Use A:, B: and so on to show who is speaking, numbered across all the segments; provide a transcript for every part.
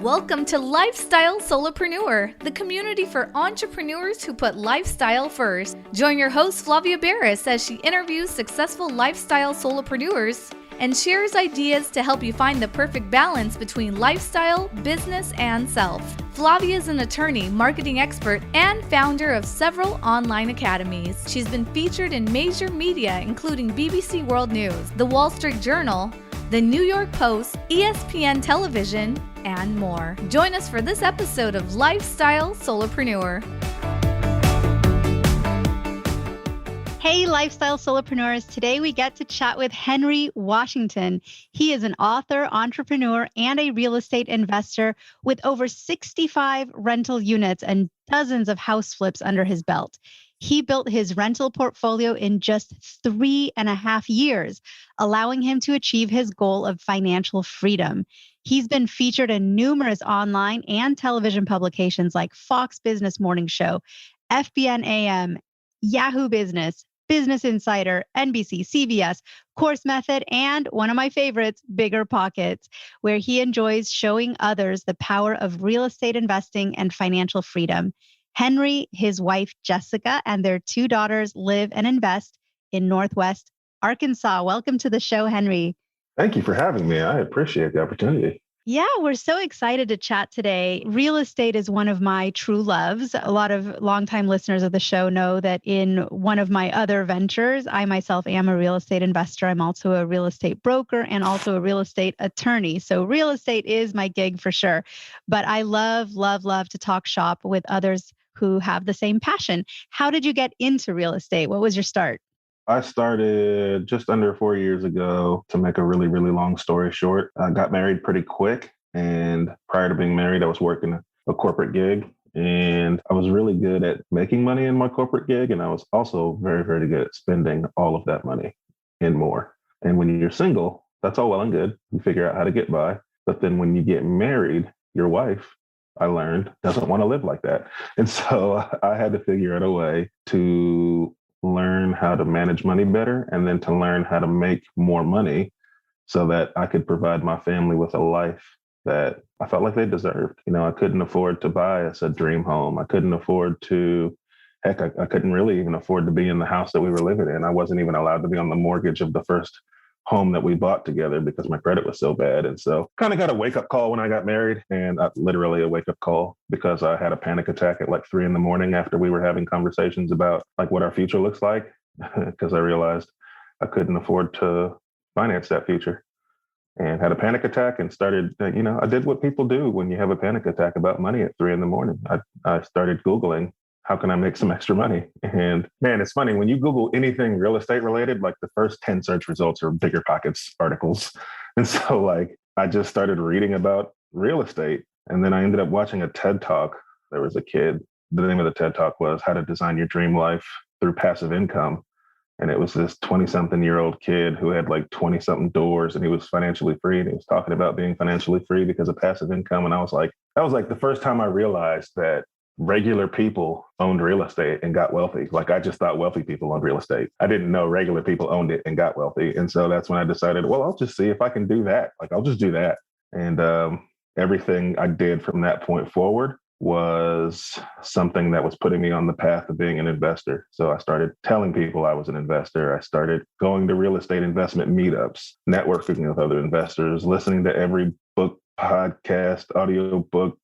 A: Welcome to Lifestyle Solopreneur, the community for entrepreneurs who put lifestyle first. Join your host, Flavia Barris, as she interviews successful lifestyle solopreneurs and shares ideas to help you find the perfect balance between lifestyle, business, and self. Flavia is an attorney, marketing expert, and founder of several online academies. She's been featured in major media, including BBC World News, The Wall Street Journal, The New York Post, ESPN Television, and more. Join us for this episode of Lifestyle Solopreneur. Hey, Lifestyle Solopreneurs. Today we get to chat with Henry Washington. He is an author, entrepreneur, and a real estate investor with over 65 rental units and dozens of house flips under his belt. He built his rental portfolio in just 3.5 years, allowing him to achieve his goal of financial freedom. He's been featured in numerous online and television publications like Fox Business Morning Show, FBN AM, Yahoo Business, Business Insider, NBC, CBS, CourseMethod, and one of my favorites, BiggerPockets, where he enjoys showing others the power of real estate investing and financial freedom. Henry, his wife, Jessica, and their 2 daughters live and invest in Northwest Arkansas. Welcome to the show, Henry.
B: Thank you for having me. I appreciate the opportunity.
A: Yeah, we're so excited to chat today. Real estate is one of my true loves. A lot of longtime listeners of the show know that in one of my other ventures, I myself am a real estate investor. I'm also a real estate broker and also a real estate attorney. So real estate is my gig for sure. But I love to talk shop with others who have the same passion. How did you get into real estate? What was your start?
B: I started just under 4 years ago. To make a really, really long story short, I got married pretty quick. And prior to being married, I was working a corporate gig. And I was really good at making money in my corporate gig. And I was also very, very good at spending all of that money and more. And when you're single, that's all well and good. You figure out how to get by. But then when you get married, your wife, I learned, doesn't want to live like that. And so I had to figure out a way to learn how to manage money better and then to learn how to make more money so that I could provide my family with a life that I felt like they deserved. You know, I couldn't afford to buy us a dream home. I couldn't afford to, I couldn't really even afford to be in the house that we were living in. I wasn't even allowed to be on the mortgage of the first home that we bought together because my credit was so bad. And so kind of got a wake up call when I got married, and literally a wake up call because I had a panic attack at like 3 a.m. after we were having conversations about like what our future looks like, because I realized I couldn't afford to finance that future, and had a panic attack and started, I did what people do when you have a panic attack about money at 3 a.m. I started Googling, how can I make some extra money? And man, it's funny when you Google anything real estate related, like the first 10 search results are BiggerPockets articles. And so like, I just started reading about real estate. And then I ended up watching a TED Talk. There was a kid, the name of the TED Talk was How to Design Your Dream Life Through Passive Income. And it was this 20-something-year-old kid who had like 20-something doors, and he was financially free. And he was talking about being financially free because of passive income. And I was like, that was like the first time I realized that regular people owned real estate and got wealthy. Like I just thought wealthy people owned real estate. I didn't know regular people owned it and got wealthy. And so that's when I decided, well, I'll just see if I can do that. Like I'll just do that. And everything I did from that point forward was something that was putting me on the path of being an investor. So I started telling people I was an investor. I started going to real estate investment meetups, networking with other investors, listening to every book, podcast, audio book,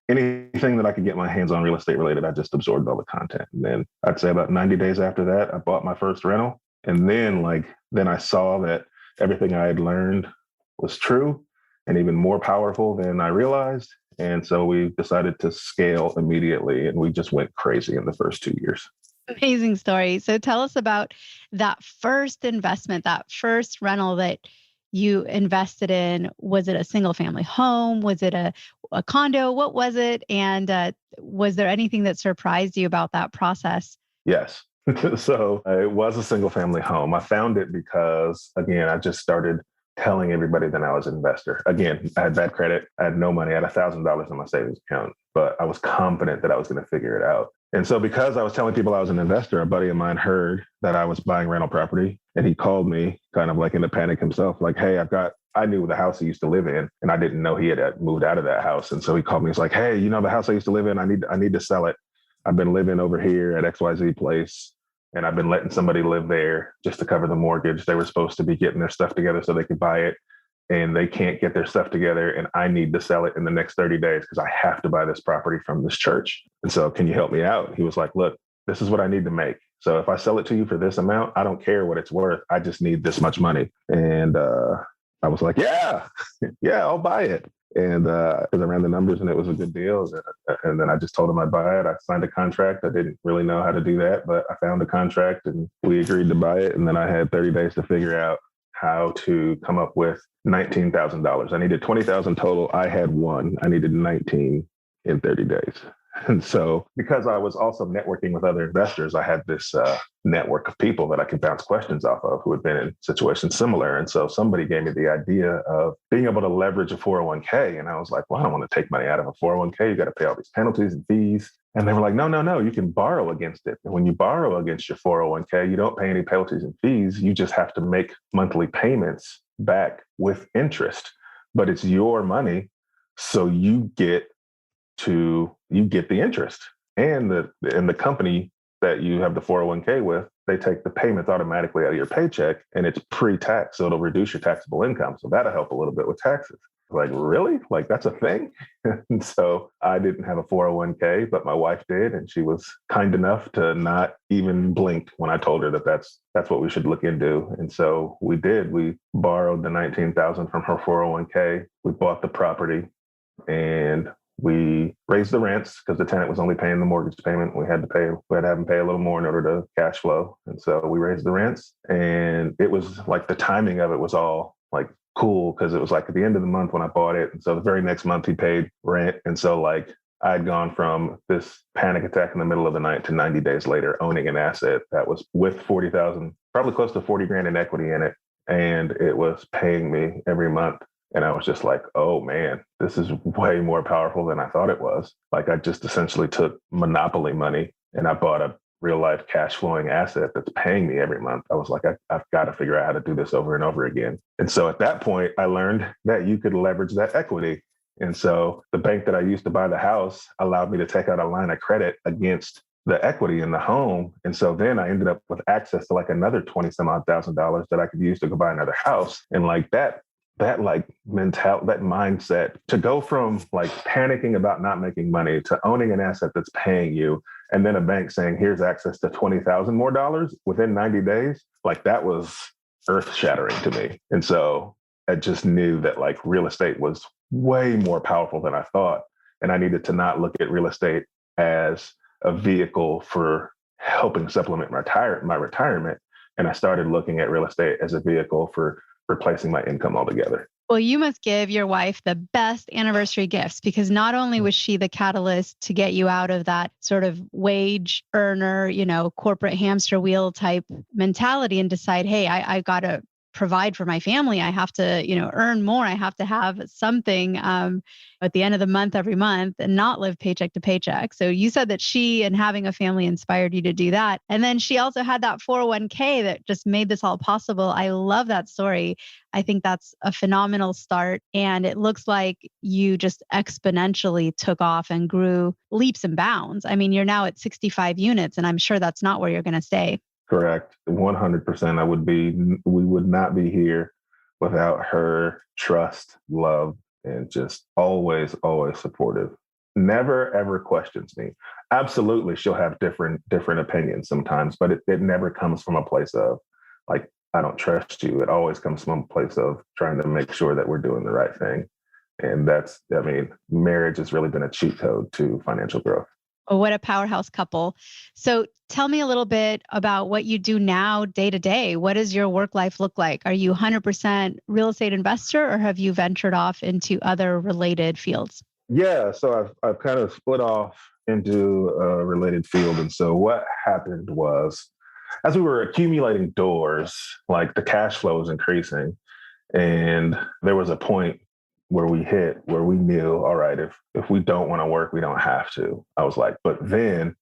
B: anything that I could get my hands on real estate related. I just absorbed all the content. And then I'd say about 90 days after that, I bought my first rental. And then I saw that everything I had learned was true and even more powerful than I realized. And so we decided to scale immediately, and we just went crazy in the first 2 years.
A: Amazing story. So tell us about that first investment, that first rental that you invested in. Was it a single family home? Was it a condo? What was it? And was there anything that surprised you about that process?
B: Yes. So it was a single family home. I found it because, again, I just started telling everybody that I was an investor. Again, I had bad credit. I had no money. I had $1,000 in my savings account, but I was confident that I was going to figure it out. And so because I was telling people I was an investor, a buddy of mine heard that I was buying rental property, and he called me kind of like in a panic himself, like, hey, I've got I knew the house he used to live in, and I didn't know he had moved out of that house. And so he called me. He's like, hey, the house I used to live in, I need to sell it. I've been living over here at XYZ place, and I've been letting somebody live there just to cover the mortgage. They were supposed to be getting their stuff together so they could buy it, and they can't get their stuff together, and I need to sell it in the next 30 days because I have to buy this property from this church. And so can you help me out? He was like, look, this is what I need to make. So if I sell it to you for this amount, I don't care what it's worth. I just need this much money. And I was like, yeah, I'll buy it. And because I ran the numbers and it was a good deal. And then I just told him I'd buy it. I signed a contract. I didn't really know how to do that, but I found a contract and we agreed to buy it. And then I had 30 days to figure out how to come up with $19,000. I needed 20,000 total. I had one. I needed 19 in 30 days. And so because I was also networking with other investors, I had this network of people that I could bounce questions off of who had been in situations similar. And so somebody gave me the idea of being able to leverage a 401k. And I was like, well, I don't want to take money out of a 401k. You got to pay all these penalties and fees. And they were like, no, you can borrow against it. And when you borrow against your 401k, you don't pay any penalties and fees. You just have to make monthly payments back with interest, but it's your money. So you get the interest, and the company that you have the 401k with, they take the payments automatically out of your paycheck, and it's pre-tax. So it'll reduce your taxable income. So that'll help a little bit with taxes. Like, really? Like, that's a thing? And so I didn't have a 401k, but my wife did. And she was kind enough to not even blink when I told her that that's what we should look into. And so we did. We borrowed the $19,000 from her 401k. We bought the property, and we raised the rents because the tenant was only paying the mortgage payment. We had to have him pay a little more in order to cash flow. And so we raised the rents, and it was like the timing of it was all like cool because it was like at the end of the month when I bought it. And so the very next month he paid rent. And so like I had gone from this panic attack in the middle of the night to 90 days later owning an asset that was with 40,000, probably close to 40 grand in equity in it. And it was paying me every month. And I was just like, oh man, this is way more powerful than I thought it was. Like I just essentially took monopoly money and I bought a real life cash flowing asset that's paying me every month. I was like, I've got to figure out how to do this over and over again. And so at that point, I learned that you could leverage that equity. And so the bank that I used to buy the house allowed me to take out a line of credit against the equity in the home. And so then I ended up with access to like another 20 some odd $1,000 that I could use to go buy another house. And like that like mentality, that mindset to go from like panicking about not making money to owning an asset that's paying you, and then a bank saying, here's access to $20,000 more dollars within 90 days. Like that was earth shattering to me. And so I just knew that like real estate was way more powerful than I thought. And I needed to not look at real estate as a vehicle for helping supplement my retirement. And I started looking at real estate as a vehicle for replacing my income altogether.
A: Well, you must give your wife the best anniversary gifts because not only was she the catalyst to get you out of that sort of wage earner, corporate hamster wheel type mentality and decide, hey, I got to provide for my family. I have to, earn more. I have to have something at the end of the month every month and not live paycheck to paycheck. So you said that she and having a family inspired you to do that. And then she also had that 401k that just made this all possible. I love that story. I think that's a phenomenal start. And it looks like you just exponentially took off and grew leaps and bounds. I mean, you're now at 65 units, and I'm sure that's not where you're going to stay.
B: Correct. 100%. We would not be here without her trust, love, and just always, always supportive. Never, ever questions me. Absolutely. She'll have different opinions sometimes, but it never comes from a place of like, I don't trust you. It always comes from a place of trying to make sure that we're doing the right thing. And marriage has really been a cheat code to financial growth.
A: Oh, what a powerhouse couple. So tell me a little bit about what you do now day to day. What does your work life look like? Are you 100% real estate investor or have you ventured off into other related fields?
B: Yeah, so I've kind of split off into a related field. And so what happened was as we were accumulating doors, like the cash flow was increasing. And there was a point where we knew, all right, if we don't want to work, we don't have to. I was like, but then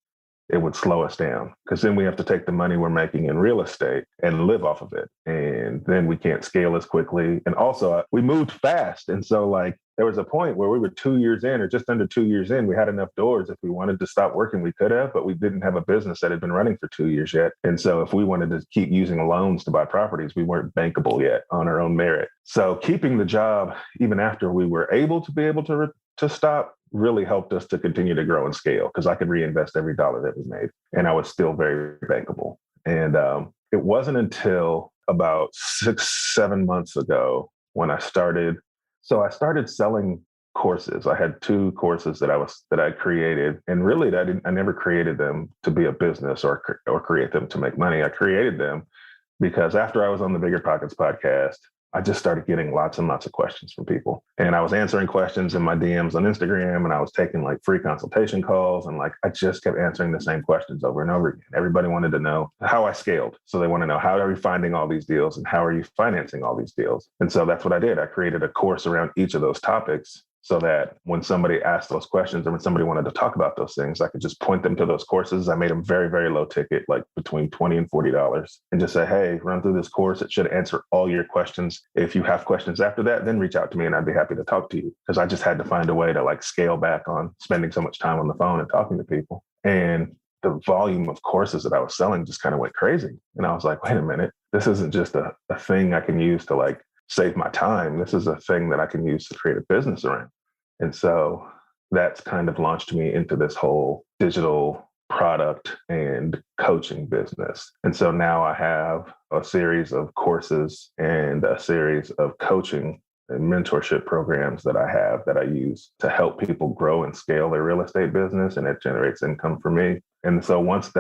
B: it would slow us down because then we have to take the money we're making in real estate and live off of it. And then we can't scale as quickly. And also, we moved fast. And so, like, there was a point where we were 2 years in or just under 2 years in. We had enough doors. If we wanted to stop working, we could have, but we didn't have a business that had been running for 2 years yet. And so if we wanted to keep using loans to buy properties, we weren't bankable yet on our own merit. So keeping the job, even after we were able to stop, really helped us to continue to grow and scale because I could reinvest every dollar that we made. And I was still very bankable. And it wasn't until about 6-7 months ago when I started selling courses. I had 2 courses that I created, and really I never created them to be a business or create them to make money. I created them because after I was on the BiggerPockets podcast, I just started getting lots and lots of questions from people, and I was answering questions in my DMs on Instagram, and I was taking like free consultation calls, and like I just kept answering the same questions over and over again. Everybody wanted to know how I scaled, so they want to know how are you finding all these deals and how are you financing all these deals, and so that's what I did. I created a course around each of those topics, so that when somebody asked those questions or when somebody wanted to talk about those things, I could just point them to those courses. I made them very, very low ticket, like between $20 and $40, and just say, hey, run through this course. It should answer all your questions. If you have questions after that, then reach out to me and I'd be happy to talk to you. Because I just had to find a way to like scale back on spending so much time on the phone and talking to people. And the volume of courses that I was selling just kind of went crazy. And I was like, wait a minute, this isn't just a thing I can use to like save my time. This is a thing that I can use to create a business around. And so that's kind of launched me into this whole digital product and coaching business. And so now I have a series of courses and a series of coaching and mentorship programs that I use to help people grow and scale their real estate business, and it generates income for me. And so once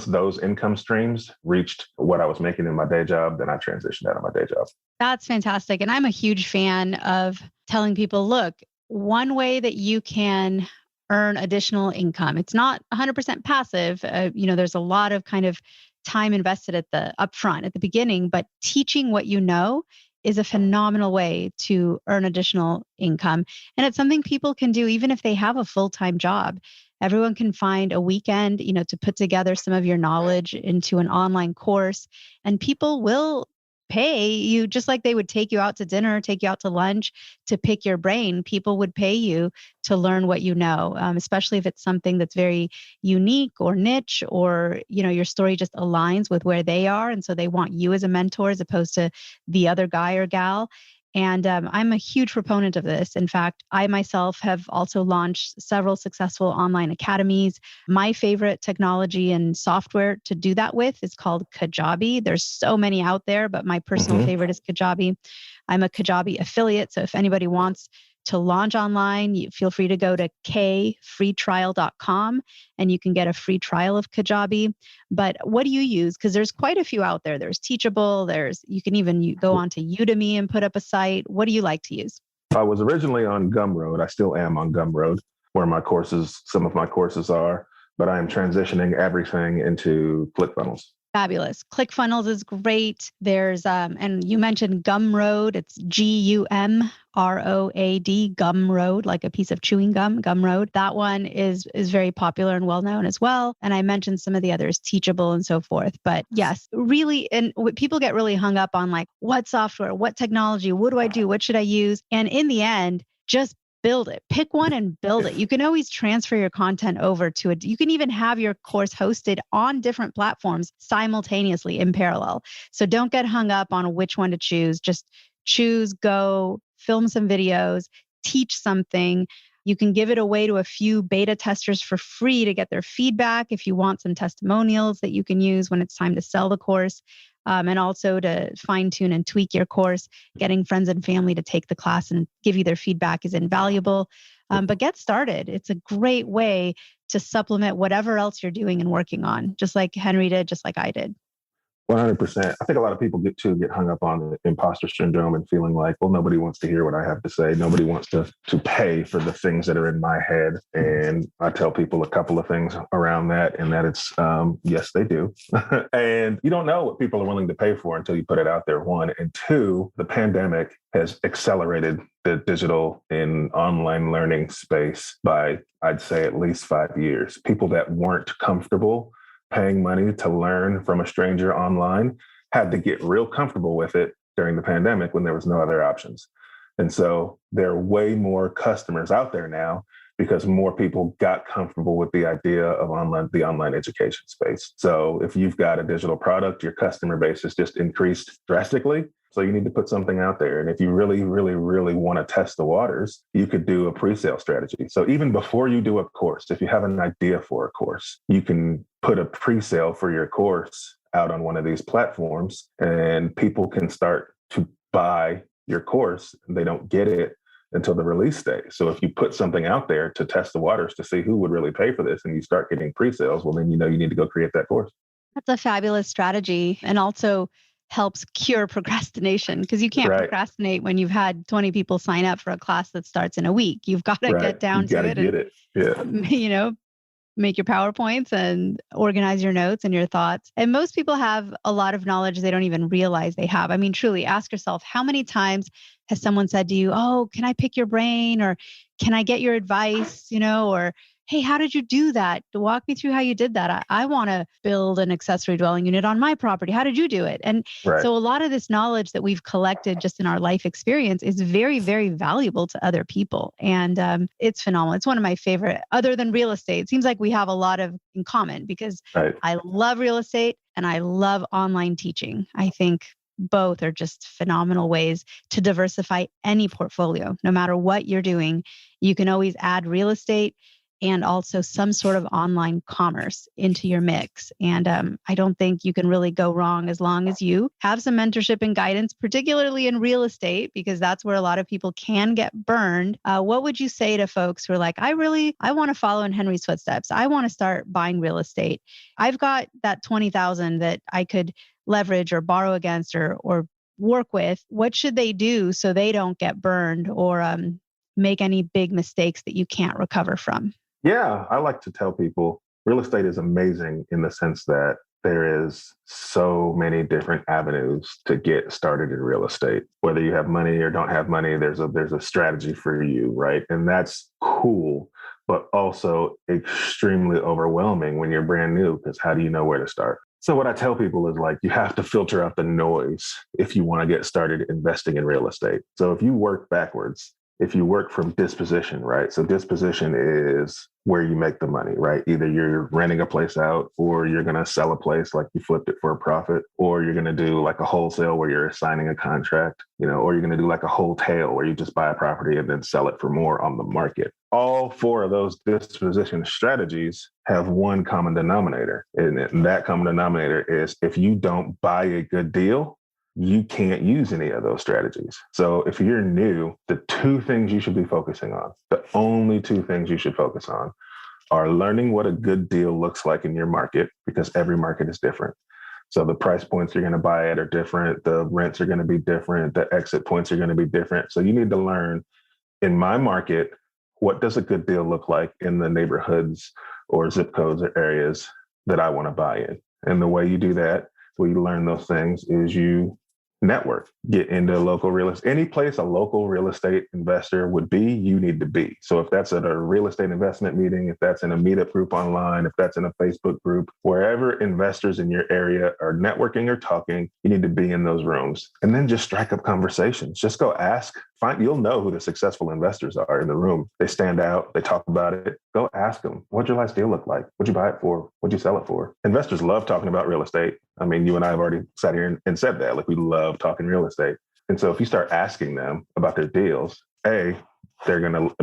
B: those income streams reached what I was making in my day job, then I transitioned out of my day job.
A: That's fantastic. And I'm a huge fan of telling people, look, one way that you can earn additional income, it's not 100% passive. There's a lot of kind of time invested at the upfront, at the beginning, but teaching what you know is a phenomenal way to earn additional income. And it's something people can do even if they have a full-time job. Everyone can find a weekend, to put together some of your knowledge into an online course, and people will pay you just like they would take you out to dinner, take you out to lunch to pick your brain. People would pay you to learn what you know, especially if it's something that's very unique or niche, or, your story just aligns with where they are. And so they want you as a mentor as opposed to the other guy or gal. And I'm a huge proponent of this. In fact, I myself have also launched several successful online academies. My favorite technology and software to do that with is called Kajabi. There's so many out there, but my personal favorite is Kajabi. I'm a Kajabi affiliate. So if anybody wants to launch online, you feel free to go to kfreetrial.com and you can get a free trial of Kajabi. But what do you use? Because there's quite a few out there. There's Teachable. You can even go onto Udemy and put up a site. What do you like to use?
B: I was originally on Gumroad. I still am on Gumroad, where some of my courses are, but I am transitioning everything into ClickFunnels.
A: Fabulous. ClickFunnels is great. There's, and you mentioned Gumroad. It's Gumroad, Gumroad, like a piece of chewing gum, Gumroad. That one is very popular and well-known as well. And I mentioned some of the others, Teachable and so forth. But yes, really, and people get really hung up on like, what software, what technology, what do I do? What should I use? And in the end, just build it. Pick one and build it. You can always transfer your content over to it. You can even have your course hosted on different platforms simultaneously in parallel. So don't get hung up on which one to choose. Just choose, go, film some videos, teach something. You can give it away to a few beta testers for free to get their feedback if you want some testimonials that you can use when it's time to sell the course. And also to fine tune and tweak your course. Getting friends and family to take the class and give you their feedback is invaluable. But get started. It's a great way to supplement whatever else you're doing and working on, just like Henry did, just like I did.
B: 100%. I think a lot of people get hung up on the imposter syndrome and feeling like, well, nobody wants to hear what I have to say. Nobody wants to pay for the things that are in my head. And I tell people a couple of things around that, and that it's, yes, they do. And you don't know what people are willing to pay for until you put it out there, one. And two, the pandemic has accelerated the digital and online learning space by, I'd say, at least 5 years. People that weren't comfortable paying money to learn from a stranger online had to get real comfortable with it during the pandemic when there was no other options. And so there are way more customers out there now because more people got comfortable with the idea of the online education space. So if you've got a digital product, your customer base has just increased drastically. So you need to put something out there. And if you really, really, really want to test the waters, you could do a pre-sale strategy. So even before you do a course, if you have an idea for a course, you can put a pre-sale for your course out on one of these platforms, and people can start to buy your course. They don't get it until the release day. So if you put something out there to test the waters to see who would really pay for this, and you start getting pre-sales, well, then you know you need to go create that course.
A: That's a fabulous strategy, and also helps cure procrastination, because you can't procrastinate when you've had 20 people sign up for a class that starts in a week. You've got to get down to it. Yeah. Make your PowerPoints and organize your notes and your thoughts. And most people have a lot of knowledge they don't even realize they have. I mean, truly ask yourself, how many times has someone said to you, oh, can I pick your brain? Or can I get your advice? Or hey, how did you do that? Walk me through how you did that. I want to build an accessory dwelling unit on my property. How did you do it? And so a lot of this knowledge that we've collected just in our life experience is very, very valuable to other people. And it's phenomenal. It's one of my favorite, other than real estate. It seems like we have a lot in common, because I love real estate and I love online teaching. I think both are just phenomenal ways to diversify any portfolio. No matter what you're doing, you can always add real estate and also some sort of online commerce into your mix. And I don't think you can really go wrong as long as you have some mentorship and guidance, particularly in real estate, because that's where a lot of people can get burned. What would you say to folks who are like, I want to follow in Henry's footsteps. I want to start buying real estate. I've got that 20,000 that I could leverage or borrow against or work with. What should they do so they don't get burned or make any big mistakes that you can't recover from?
B: Yeah, I like to tell people real estate is amazing in the sense that there is so many different avenues to get started in real estate. Whether you have money or don't have money, there's a strategy for you, right? And that's cool, but also extremely overwhelming when you're brand new, because how do you know where to start? So what I tell people is like, you have to filter out the noise if you want to get started investing in real estate. So if you work backwards, if you work from disposition, right? So disposition is where you make the money, right? Either you're renting a place out, or you're going to sell a place like you flipped it for a profit, or you're going to do like a wholesale where you're signing a contract, or you're going to do like a wholesale where you just buy a property and then sell it for more on the market. All four of those disposition strategies have one common denominator. And that common denominator is if you don't buy a good deal, you can't use any of those strategies. So if you're new, the two things you should be focusing on, the only two things you should focus on, are learning what a good deal looks like in your market, because every market is different. So the price points you're going to buy at are different. The rents are going to be different. The exit points are going to be different. So you need to learn, in my market, what does a good deal look like in the neighborhoods or zip codes or areas that I want to buy in? And the way you do that, where you learn those things, is you network, get into local real estate. Any place a local real estate investor would be, you need to be. So if that's at a real estate investment meeting, if that's in a meetup group online, if that's in a Facebook group, wherever investors in your area are networking or talking, you need to be in those rooms. And then just strike up conversations. Just go ask. You'll know who the successful investors are in the room. They stand out. They talk about it. Go ask them, what'd your last deal look like? What'd you buy it for? What'd you sell it for? Investors love talking about real estate. I mean, you and I have already sat here and said that, like, we love talking real estate. And so if you start asking them about their deals,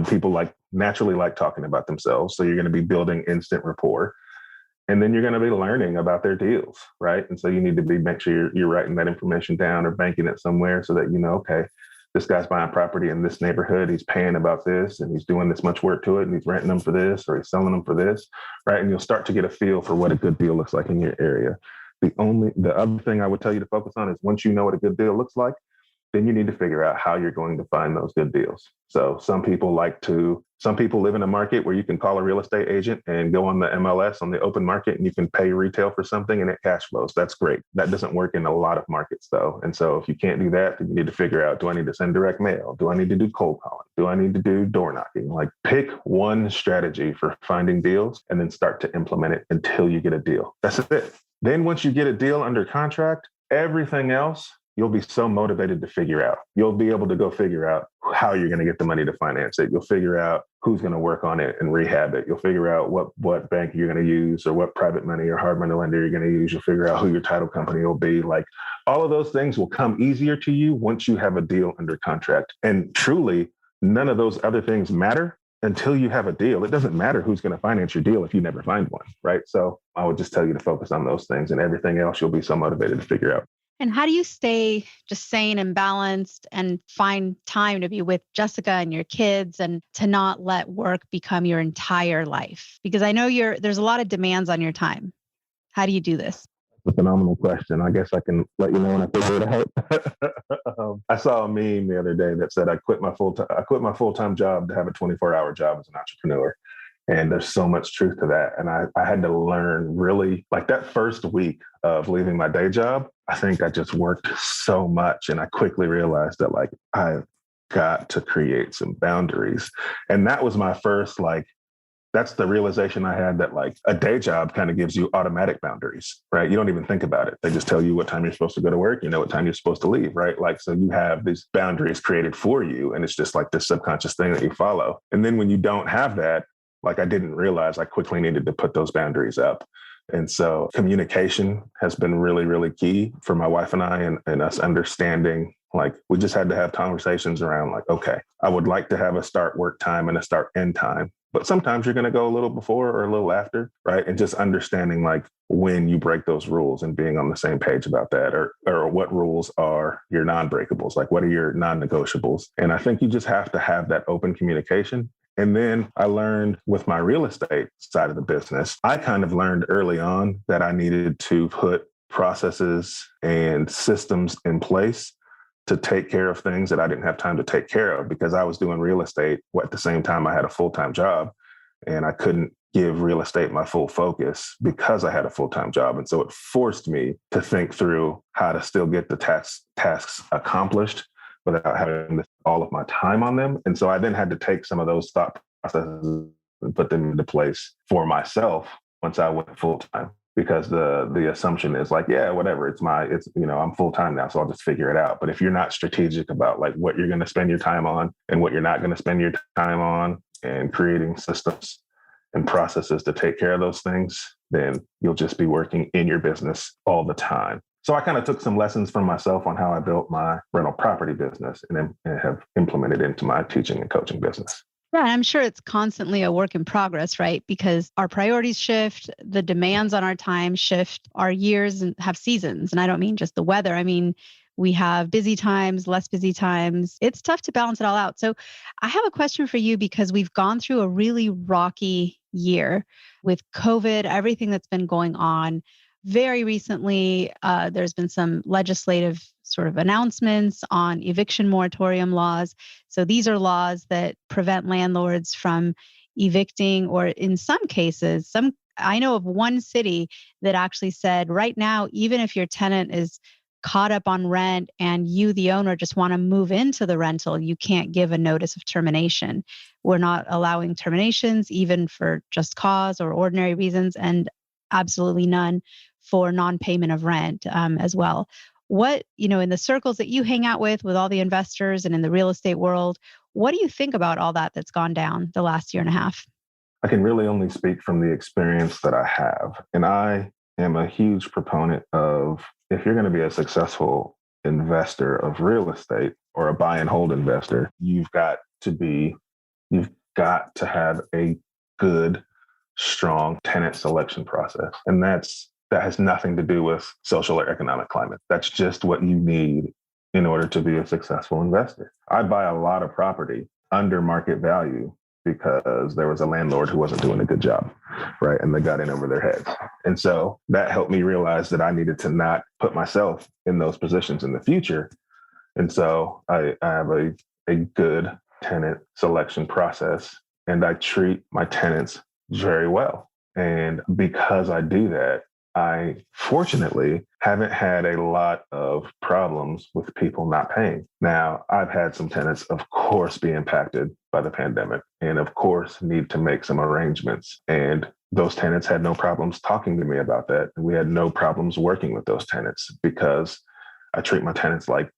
B: people naturally like talking about themselves. So you're going to be building instant rapport. And then you're going to be learning about their deals, right? And so you need to make sure you're writing that information down or banking it somewhere so that you know, okay, this guy's buying property in this neighborhood, he's paying about this, and he's doing this much work to it, and he's renting them for this, or he's selling them for this, right? And you'll start to get a feel for what a good deal looks like in your area. The other thing I would tell you to focus on is once you know what a good deal looks like, then you need to figure out how you're going to find those good deals. So some people live in a market where you can call a real estate agent and go on the MLS on the open market and you can pay retail for something and it cash flows. That's great. That doesn't work in a lot of markets though. And so if you can't do that, then you need to figure out, do I need to send direct mail? Do I need to do cold calling? Do I need to do door knocking? Like pick one strategy for finding deals and then start to implement it until you get a deal. That's it. Then once you get a deal under contract, everything else you'll be so motivated to figure out. You'll be able to go figure out how you're going to get the money to finance it. You'll figure out who's going to work on it and rehab it. You'll figure out what bank you're going to use or what private money or hard money lender you're going to use. You'll figure out who your title company will be. Like all of those things will come easier to you once you have a deal under contract. And truly, none of those other things matter until you have a deal. It doesn't matter who's going to finance your deal if you never find one, right? So I would just tell you to focus on those things and everything else you'll be so motivated to figure out.
A: And how do you stay just sane and balanced and find time to be with Jessica and your kids and to not let work become your entire life? Because I know there's a lot of demands on your time. How do you do this?
B: A phenomenal question. I guess I can let you know when I figure it out. I saw a meme the other day that said I quit my full-time job to have a 24-hour job as an entrepreneur. And there's so much truth to that. And I had to learn really, like that first week of leaving my day job, I think I just worked so much. And I quickly realized that like, I've got to create some boundaries. And that was my first, that's the realization I had that like a day job kind of gives you automatic boundaries, right? You don't even think about it. They just tell you what time you're supposed to go to work. You know what time you're supposed to leave, right? Like, so you have these boundaries created for you. And it's just like this subconscious thing that you follow. And then when you don't have that, like I didn't realize I quickly needed to put those boundaries up. And so communication has been really, really key for my wife and I and us understanding, like we just had to have conversations around like, okay, I would like to have a start work time and a start end time, but sometimes you're going to go a little before or a little after, right? And just understanding like when you break those rules and being on the same page about that, or what rules are your non-breakables, like what are your non-negotiables? And I think you just have to have that open communication. And then I learned with my real estate side of the business, I kind of learned early on that I needed to put processes and systems in place to take care of things that I didn't have time to take care of because I was doing real estate at the same time I had a full-time job and I couldn't give real estate my full focus because I had a full-time job. And so it forced me to think through how to still get the tasks accomplished without having all of my time on them. And so I then had to take some of those thought processes and put them into place for myself once I went full-time, because the assumption is like, yeah, whatever, I'm full-time now, so I'll just figure it out. But if you're not strategic about like what you're going to spend your time on and what you're not going to spend your time on and creating systems and processes to take care of those things, then you'll just be working in your business all the time. So I kind of took some lessons from myself on how I built my rental property business and have implemented into my teaching and coaching business.
A: Yeah, I'm sure it's constantly a work in progress, right? Because our priorities shift, the demands on our time shift, our years have seasons. And I don't mean just the weather. I mean, we have busy times, less busy times. It's tough to balance it all out. So I have a question for you because we've gone through a really rocky year with COVID, everything that's been going on. Very recently, there's been some legislative sort of announcements on eviction moratorium laws. So these are laws that prevent landlords from evicting, or in some cases, I know of one city that actually said right now, even if your tenant is caught up on rent and you, the owner, just want to move into the rental, you can't give a notice of termination. We're not allowing terminations, even for just cause or ordinary reasons, and absolutely none for non-payment of rent as well. What, in the circles that you hang out with all the investors and in the real estate world, what do you think about all that that's gone down the last year and a half?
B: I can really only speak from the experience that I have. And I am a huge proponent of, if you're going to be a successful investor of real estate or a buy and hold investor, you've got to have a good, strong tenant selection process. And that has nothing to do with social or economic climate. That's just what you need in order to be a successful investor. I buy a lot of property under market value because there was a landlord who wasn't doing a good job, right? And they got in over their heads. And so that helped me realize that I needed to not put myself in those positions in the future. And so I have a good tenant selection process, and I treat my tenants very well. And because I do that, I fortunately haven't had a lot of problems with people not paying. Now, I've had some tenants, of course, be impacted by the pandemic and, of course, need to make some arrangements. And those tenants had no problems talking to me about that. And we had no problems working with those tenants because I treat my tenants like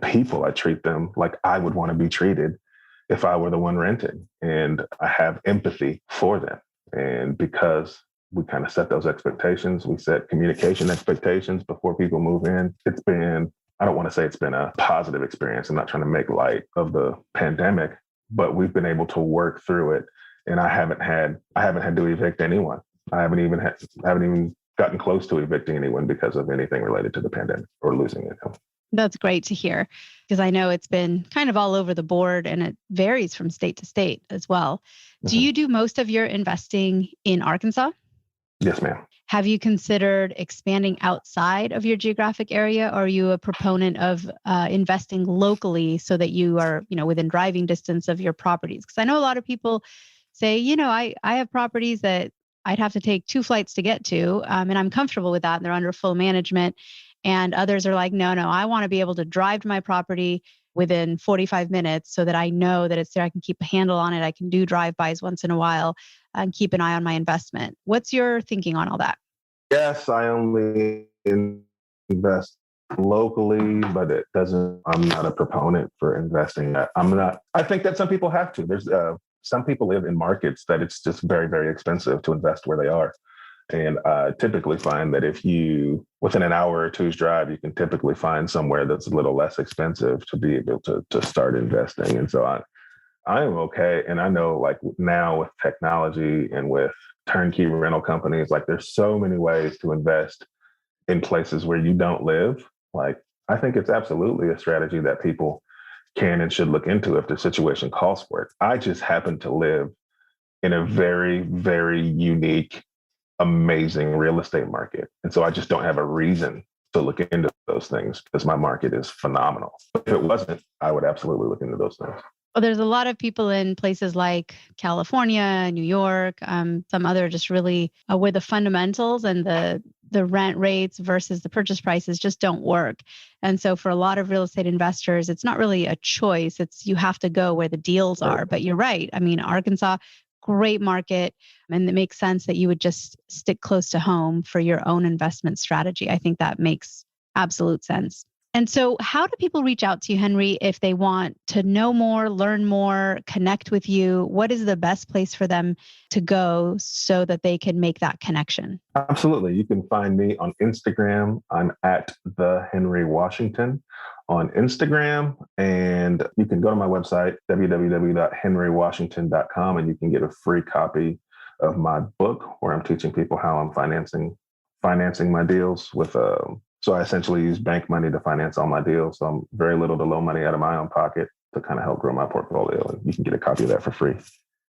B: people. I treat them like I would want to be treated if I were the one renting. And I have empathy for them. And because we kind of set those expectations, we set communication expectations before people move in. I don't want to say it's been a positive experience. I'm not trying to make light of the pandemic, but we've been able to work through it. And I haven't had to evict anyone. I haven't even gotten close to evicting anyone because of anything related to the pandemic or losing income.
A: That's great to hear, because I know it's been kind of all over the board and it varies from state to state as well. Mm-hmm. Do you do most of your investing in Arkansas?
B: Yes, ma'am.
A: Have you considered expanding outside of your geographic area? Or are you a proponent of investing locally so that you are, within driving distance of your properties? Because I know a lot of people say, I have properties that I'd have to take 2 flights to get to, and I'm comfortable with that, and they're under full management. And others are like, no, I want to be able to drive to my property within 45 minutes so that I know that it's there. I can keep a handle on it. I can do drive-bys once in a while and keep an eye on my investment. What's your thinking on all that?
B: Yes, I only invest locally, but I'm not a proponent for investing. I think that some people have to. There's some people live in markets that it's just very, very expensive to invest where they are. And I typically find that if you, within an hour or two's drive, you can typically find somewhere that's a little less expensive to be able to start investing. And so I am okay. And I know, like, now with technology and with turnkey rental companies, like, there's so many ways to invest in places where you don't live. Like, I think it's absolutely a strategy that people can and should look into if the situation calls for it. I just happen to live in a very, very unique, amazing real estate market. And so I just don't have a reason to look into those things because my market is phenomenal. If it wasn't, I would absolutely look into those things.
A: Well, there's a lot of people in places like California, New York, some other just really where the fundamentals and the rent rates versus the purchase prices just don't work. And so for a lot of real estate investors, it's not really a choice. It's you have to go where the deals are. But you're right. I mean, Arkansas, great market. And it makes sense that you would just stick close to home for your own investment strategy. I think that makes absolute sense. And so how do people reach out to you, Henry, if they want to know more, learn more, connect with you? What is the best place for them to go so that they can make that connection?
B: Absolutely. You can find me on Instagram. I'm at the Henry Washington on Instagram. And you can go to my website, www.henrywashington.com, and you can get a free copy of my book where I'm teaching people how I'm financing my deals with So I essentially use bank money to finance all my deals. So I'm very little to low money out of my own pocket to kind of help grow my portfolio. And you can get a copy of that for free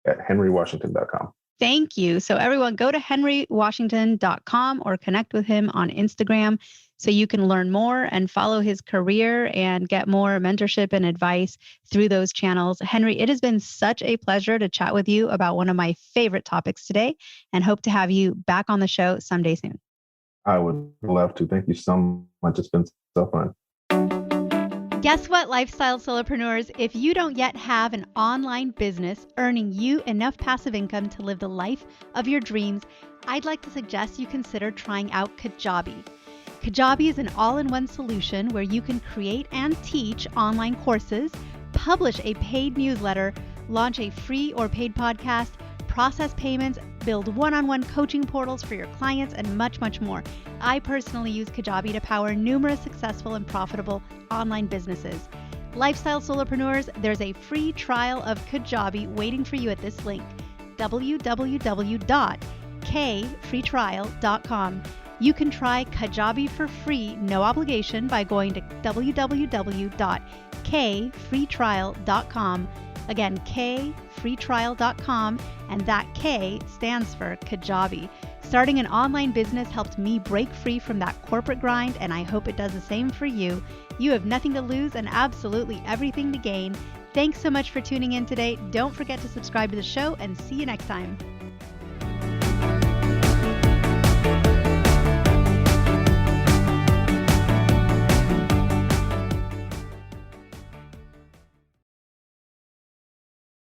B: at henrywashington.com.
A: Thank you. So everyone go to henrywashington.com or connect with him on Instagram so you can learn more and follow his career and get more mentorship and advice through those channels. Henry, it has been such a pleasure to chat with you about one of my favorite topics today, and hope to have you back on the show someday soon.
B: I would love to. Thank you so much. It's been so fun.
A: Guess what, lifestyle solopreneurs? If you don't yet have an online business earning you enough passive income to live the life of your dreams, I'd like to suggest you consider trying out Kajabi. Kajabi is an all-in-one solution where you can create and teach online courses, publish a paid newsletter, launch a free or paid podcast, process payments, build one-on-one coaching portals for your clients, and much, much more. I personally use Kajabi to power numerous successful and profitable online businesses. Lifestyle solopreneurs, there's a free trial of Kajabi waiting for you at this link, www.kfreetrial.com. You can try Kajabi for free, no obligation, by going to www.kfreetrial.com Again, kfreetrial.com, and that K stands for Kajabi. Starting an online business helped me break free from that corporate grind, and I hope it does the same for you. You have nothing to lose and absolutely everything to gain. Thanks so much for tuning in today. Don't forget to subscribe to the show, and see you next time.